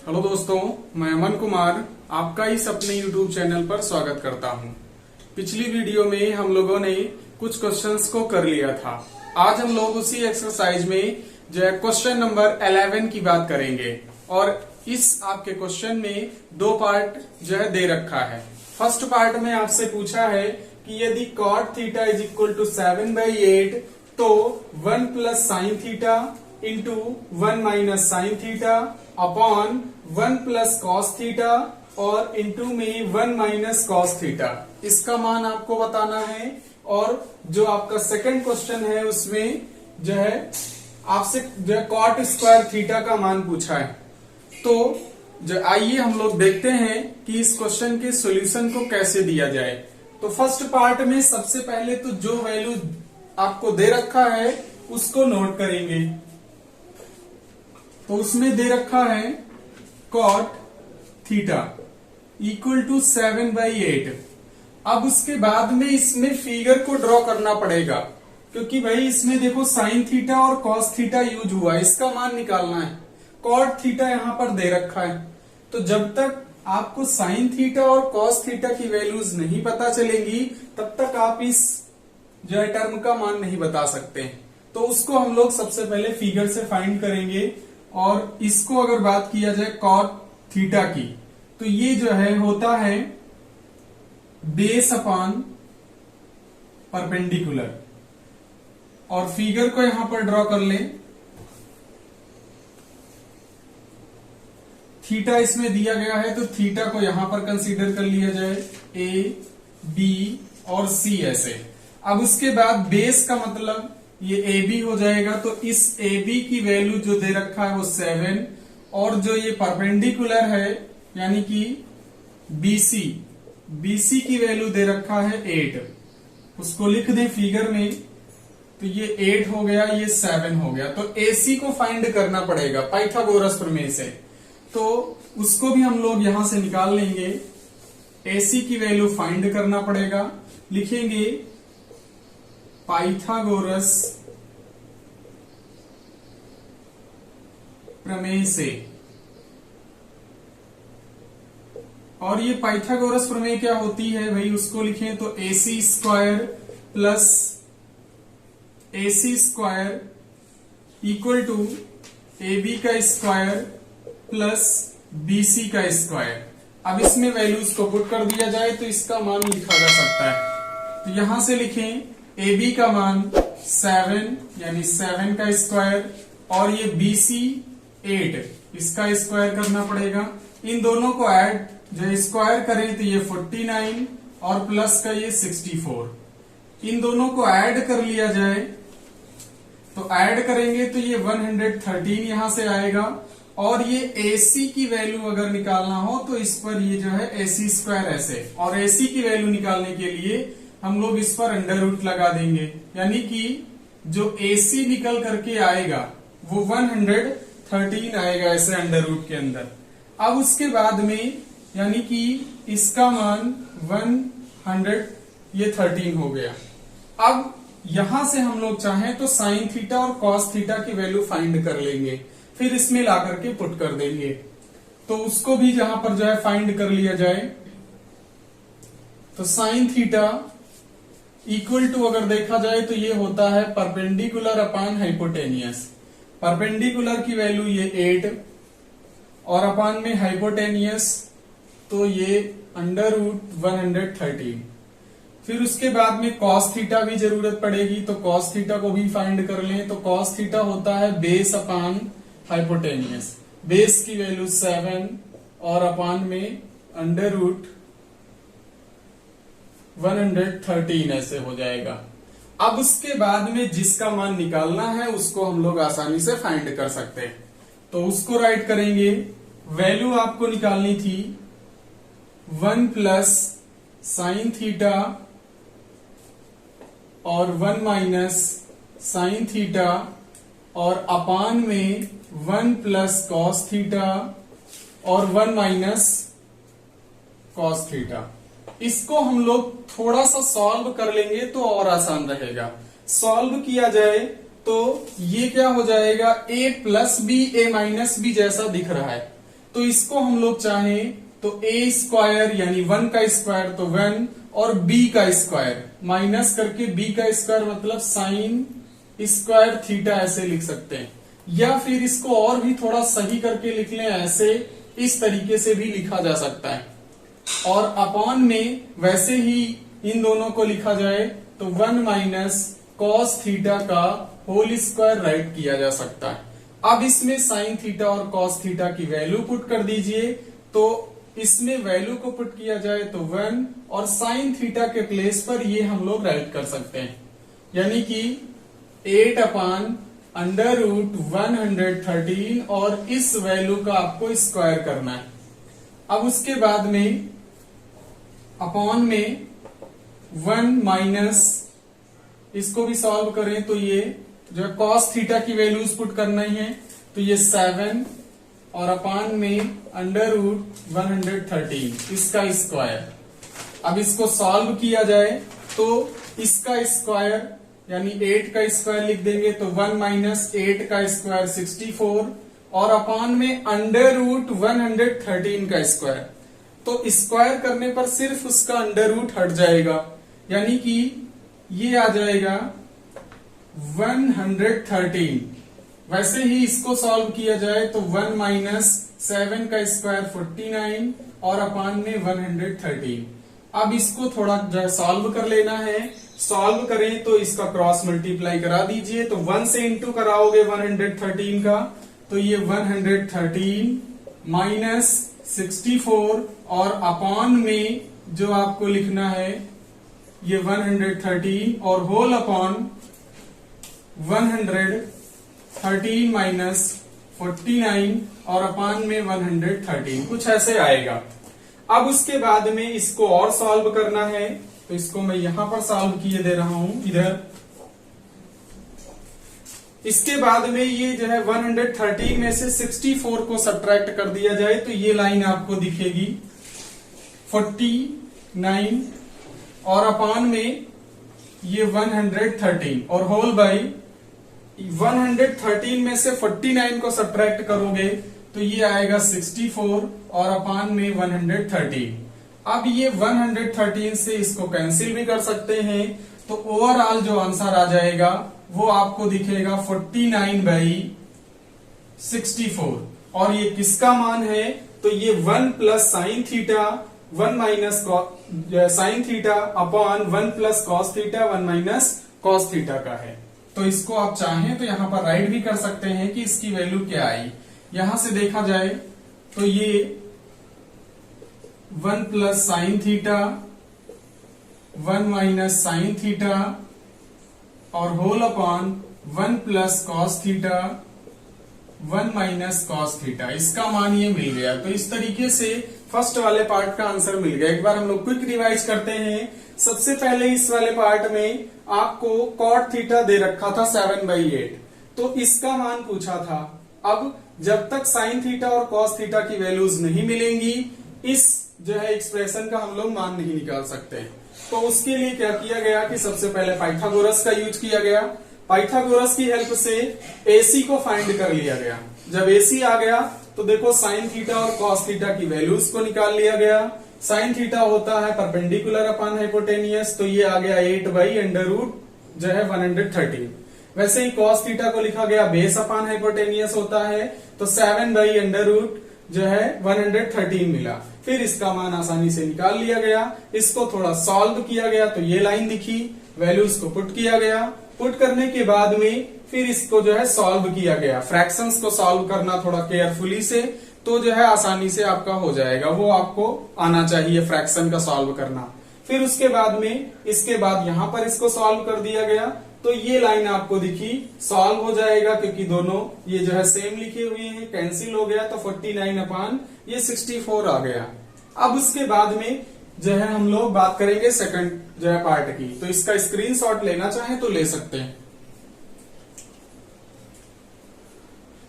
Hello दोस्तों, मैं अमन कुमार आपका इस अपने YouTube चैनल पर स्वागत करता हूं। पिछली वीडियो में हम लोगों ने कुछ क्वेश्चंस को कर लिया था। आज हम लोग उसी एक्सरसाइज में जो है क्वेश्चन नंबर 11 की बात करेंगे और इस आपके क्वेश्चन में दो पार्ट जो है दे रखा है। फर्स्ट पार्ट में आपसे पूछा है कि यदि cot theta is equal to 7/8 तो 1 plus sine theta into 1 minus sine theta upon 1 plus cos theta और इंटू में 1 माइनस कॉस थीटा, इसका मान आपको बताना है। और जो आपका सेकंड क्वेश्चन है उसमें जो है आपसे जो है कॉट स्क्वायर थीटा का मान पूछा है। तो जो आइए हम लोग देखते हैं कि इस क्वेश्चन के सॉल्यूशन को कैसे दिया जाए। तो फर्स्ट पार्ट में सबसे पहले तो जो वैल्यू आपको दे रखा है उसको नोट करेंगे। तो उसमें दे रखा है कॉट थीटा इक्वल टू 7/8। अब उसके बाद में इसमें फिगर को ड्रॉ करना पड़ेगा, क्योंकि भाई इसमें देखो साइन थीटा और कॉस थीटा यूज हुआ है, इसका मान निकालना है। कॉट थीटा यहां पर दे रखा है, तो जब तक आपको साइन थीटा और कॉस थीटा की वैल्यूज नहीं पता चलेंगी तब तक आप इस जो है टर्म का मान नहीं बता सकते। तो उसको हम लोग सबसे पहले फिगर से फाइंड करेंगे। और इसको अगर बात किया जाए कॉट थीटा की, तो ये जो है होता है बेस अपॉन परपेंडिकुलर। और फिगर को यहां पर ड्रॉ कर लें। थीटा इसमें दिया गया है तो थीटा को यहां पर कंसीडर कर लिया जाए, ए बी और सी ऐसे। अब उसके बाद बेस का मतलब ये ए बी हो जाएगा, तो इस ए बी की वैल्यू जो दे रखा है वो 7 और जो ये परपेंडिकुलर है यानी कि बीसी की वैल्यू दे रखा है 8। उसको लिख दें फिगर में, तो ये 8 हो गया, ये 7 हो गया। तो एसी को फाइंड करना पड़ेगा पाइथागोरस प्रमेय से, तो उसको भी हम लोग यहां से निकाल लेंगे। एसी की वैल्यू फाइंड करना पड़ेगा, लिखेंगे पाइथागोरस प्रमेय से। और ये पाइथागोरस प्रमेय क्या होती है भाई, उसको लिखें तो AC square plus AC square equal to AB का स्क्वायर प्लस BC का स्क्वायर। अब इसमें वैल्यूज को पुट कर दिया जाए तो इसका मान लिखा जा सकता है। तो यहां से लिखें AB का मान 7 यानी 7 का स्क्वायर और ये BC 8, इसका स्क्वायर करना पड़ेगा। इन दोनों को ऐड जो स्क्वायर करें तो ये 49 और प्लस का ये 64। इन दोनों को ऐड कर लिया जाए तो ऐड करेंगे तो ये 113 यहां से आएगा। और ये AC की वैल्यू अगर निकालना हो तो इस पर ये जो है AC स्क्वायर ऐसे, और AC की वैल्यू निकालने के लिए हम लोग इस पर अंडर रूट लगा देंगे, यानी कि जो AC निकल करके आएगा वो 113 आएगा ऐसे अंडर रूट के अंदर। अब उसके बाद में यानी कि इसका मान 113 हो गया। अब यहां से हम लोग चाहें तो साइन थीटा और कॉस थीटा की वैल्यू फाइंड कर लेंगे, फिर इसमें ला करके पुट कर देंगे। तो उसको भी जहां पर जो है फाइंड कर लिया जाए, तो साइन थीटा इक्वल टू अगर देखा जाए तो ये होता है परपेंडिकुलर अपॉन हाइपोटेनियस। परपेंडिकुलर की वैल्यू ये 8 और अपॉन में हाइपोटेनियस तो ये अंडर रूट 113। फिर उसके बाद में कॉस थीटा भी जरूरत पड़ेगी, तो कॉस थीटा को भी फाइंड कर लें। तो कॉस थीटा होता है बेस अपॉन हाइपोटेनियस। बेस की वैल्यू 7 और अपॉन में अंडर रूट 113 ऐसे हो जाएगा। अब उसके बाद में जिसका मान निकालना है उसको हम लोग आसानी से फाइंड कर सकते हैं। तो उसको राइट करेंगे। वैल्यू आपको निकालनी थी 1 प्लस साइन थीटा और 1 माइनस साइन थीटा और अपान में 1 प्लस कॉस थीटा और 1 माइनस कॉस थीटा। इसको हम लोग थोड़ा सा सॉल्व कर लेंगे तो और आसान रहेगा। सॉल्व किया जाए तो ये क्या हो जाएगा, a plus b a minus b जैसा दिख रहा है। तो इसको हम लोग चाहें तो ए स्क्वायर यानी 1 का स्क्वायर तो 1 और बी का स्क्वायर माइनस करके बी का स्क्वायर मतलब साइन स्क्वायर थीटा ऐसे लिख सकते हैं, या फिर इसको और भी थोड़ा सही करके लिख लें ऐसे, इस तरीके से भी लिखा जा सकता है। और अपॉन में वैसे ही इन दोनों को लिखा जाए तो 1 माइनस कॉस थीटा का होल स्क्वायर राइट किया जा सकता है। अब इसमें साइन थीटा और कॉस थीटा की वैल्यू पुट कर दीजिए, तो इसमें वैल्यू को पुट किया जाए तो 1 और साइन थीटा के प्लेस पर ये हम लोग राइट कर सकते हैं, यानी कि 8 अपान अंडर रूट 113 और इस वैल्यू का आपको स्क्वायर करना है। अब उसके बाद में अपॉन में 1 माइनस, इसको भी सॉल्व करें तो ये जो है कॉस थीटा की वैल्यूज पुट करना ही है, तो ये 7 और अपान में अंडर रूट 113 इसका स्क्वायर। अब इसको सॉल्व किया जाए तो इसका स्क्वायर यानी 8 का स्क्वायर लिख देंगे तो 1 माइनस 8 का स्क्वायर 64 और अपान में अंडर रूट 113 का स्क्वायर। तो स्क्वायर करने पर सिर्फ उसका अंडर रूट हट जाएगा, यानी कि ये आ जाएगा 113। वैसे ही इसको सॉल्व किया जाए तो 1 माइनस 7 का स्क्वायर 49 और अपान में 113। अब इसको थोड़ा जो है सॉल्व कर लेना है। सॉल्व करें तो इसका क्रॉस मल्टीप्लाई करा दीजिए, तो 1 से इंटू कराओगे 113 का, तो ये 113 माइनस 64 और अपॉन में जो आपको लिखना है ये 113 और होल अपॉन 113 माइनस 49 और अपान में 113 कुछ ऐसे आएगा। अब उसके बाद में इसको और सॉल्व करना है, तो इसको मैं यहां पर सॉल्व किए दे रहा हूं इधर। इसके बाद में ये जो है 113 में से 64 को सब्ट्रैक्ट कर दिया जाए तो ये लाइन आपको दिखेगी 49 और अपान में ये 113 और होल बाई 113 में से 49 को सब्ट्रैक्ट करोगे तो ये आएगा 64 और अपान में 113। अब ये 113 से इसको कैंसिल भी कर सकते हैं, तो ओवरऑल जो आंसर आ जाएगा वो आपको दिखेगा 49 बाई 64। और ये किसका मान है, तो ये 1 plus sine theta 1 minus sine theta upon 1 plus cos theta 1 minus cos theta का है। तो इसको आप चाहें तो यहां पर राइट भी कर सकते हैं कि इसकी वैल्यू क्या आई। यहां से देखा जाए तो ये 1 plus sine theta 1 minus sine theta और whole upon 1 plus cos theta 1 minus cos theta, इसका मान ये मिल गया। तो इस तरीके से फर्स्ट वाले पार्ट का आंसर मिल गया। एक बार हम लोग क्विक रिवाइज करते हैं। सबसे पहले इस वाले पार्ट में आपको कॉट थीटा दे रखा था 7/8, तो इसका मान पूछा था। अब जब तक साइन थीटा और कॉस थीटा की वैल्यूज नहीं मिलेंगी, इस जो है एक्सप्रेशन का हम लोग मान नहीं निकाल सकते। तो उसके लिए क्या किया गया कि सबसे पहले पाइथागोरस का यूज किया गया। पाइथागोरस की हेल्प से एसी को फाइंड कर लिया गया। जब एसी आ गया तो देखो साइन थीटा और कॉस थीटा की वैल्यूज को निकाल लिया गया। साइन थीटा होता है परपेंडिकुलर अपॉन हाइपोटेनियस, तो ये आ गया 8 बाई अंडर रूट जो है 113। वैसे ही कॉस थीटा को लिखा गया बेस अपॉन हाइपोटेनियस होता है, तो 7 बाई अंडर रूट जो है 113 मिला। फिर इसका मान आसानी से निकाल लिया गया। इसको थोड़ा सॉल्व किया गया तो ये लाइन दिखी, वैल्यूज को पुट किया गया। पुट करने के बाद में फिर इसको जो है सॉल्व किया गया। फ्रैक्शंस को सॉल्व करना थोड़ा केयरफुली से, तो जो है आसानी से आपका हो जाएगा। वो आपको आना चाहिए फ्रैक्शन का सॉल्व करना। फिर उसके बाद में इसके बाद यहां पर इसको सॉल्व कर दिया गया, तो ये लाइन आपको दिखी, सॉल्व हो जाएगा क्योंकि दोनों ये जो है सेम लिखे हुए हैं, कैंसिल हो गया तो 49 अपान ये 64 आ गया। अब उसके बाद में जो है हम लोग बात करेंगे सेकंड जो है पार्ट की। तो इसका स्क्रीनशॉट लेना चाहे तो ले सकते हैं।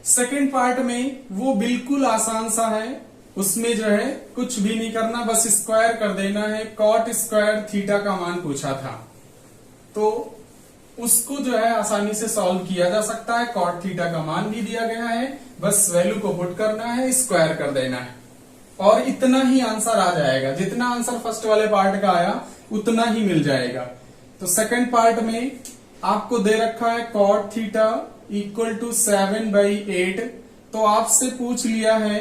सेकंड पार्ट में वो बिल्कुल आसान सा है, उसमें जो है कुछ भी नहीं करना, बस स्क्वायर कर देना है। कॉट स्क्वायर थीटा का मान पूछा था, तो उसको जो है आसानी से सॉल्व किया जा सकता है। कॉट थीटा का मान भी दिया गया है, बस वैल्यू को पुट करना है, स्क्वायर कर देना है और इतना ही आंसर आ जाएगा। जितना आंसर फर्स्ट वाले पार्ट का आया उतना ही मिल जाएगा। तो सेकंड पार्ट में आपको दे रखा है cot थीटा इक्वल टू 7/8। तो आपसे पूछ लिया है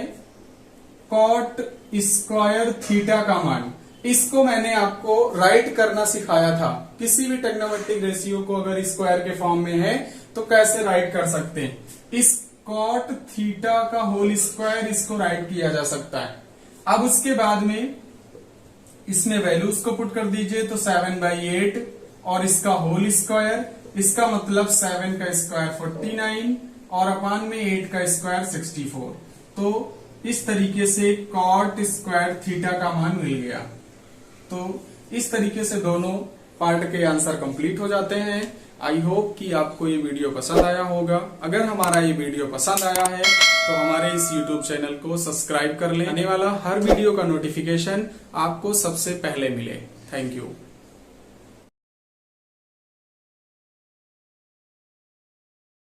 cot स्क्वायर थीटा का मान। इसको मैंने आपको राइट करना सिखाया था। किसी भी ट्रिग्नोमेट्रिक रेशियो को अगर स्क्वायर के फॉर्म में है तो कैसे राइट कर सकते हैं। इस cot थीटा का होल स्क्वायर इसको राइट किया जा सकता है। अब उसके बाद में इसमें वैल्यूज को पुट कर दीजिए तो 7/8 और इसका होल स्क्वायर, इसका मतलब 7 का स्क्वायर 49 और अपान में 8 का स्क्वायर 64। तो इस तरीके से cot स्क्वायर थीटा का मान मिल गया। तो इस तरीके से दोनों पार्ट के आंसर कंप्लीट हो जाते हैं। आई होप कि आपको ये वीडियो पसंद आया होगा। अगर हमारा ये वीडियो पसंद आया है तो हमारे इस YouTube चैनल को सब्सक्राइब कर लें। आने वाला हर वीडियो का नोटिफिकेशन आपको सबसे पहले मिले। Thank you.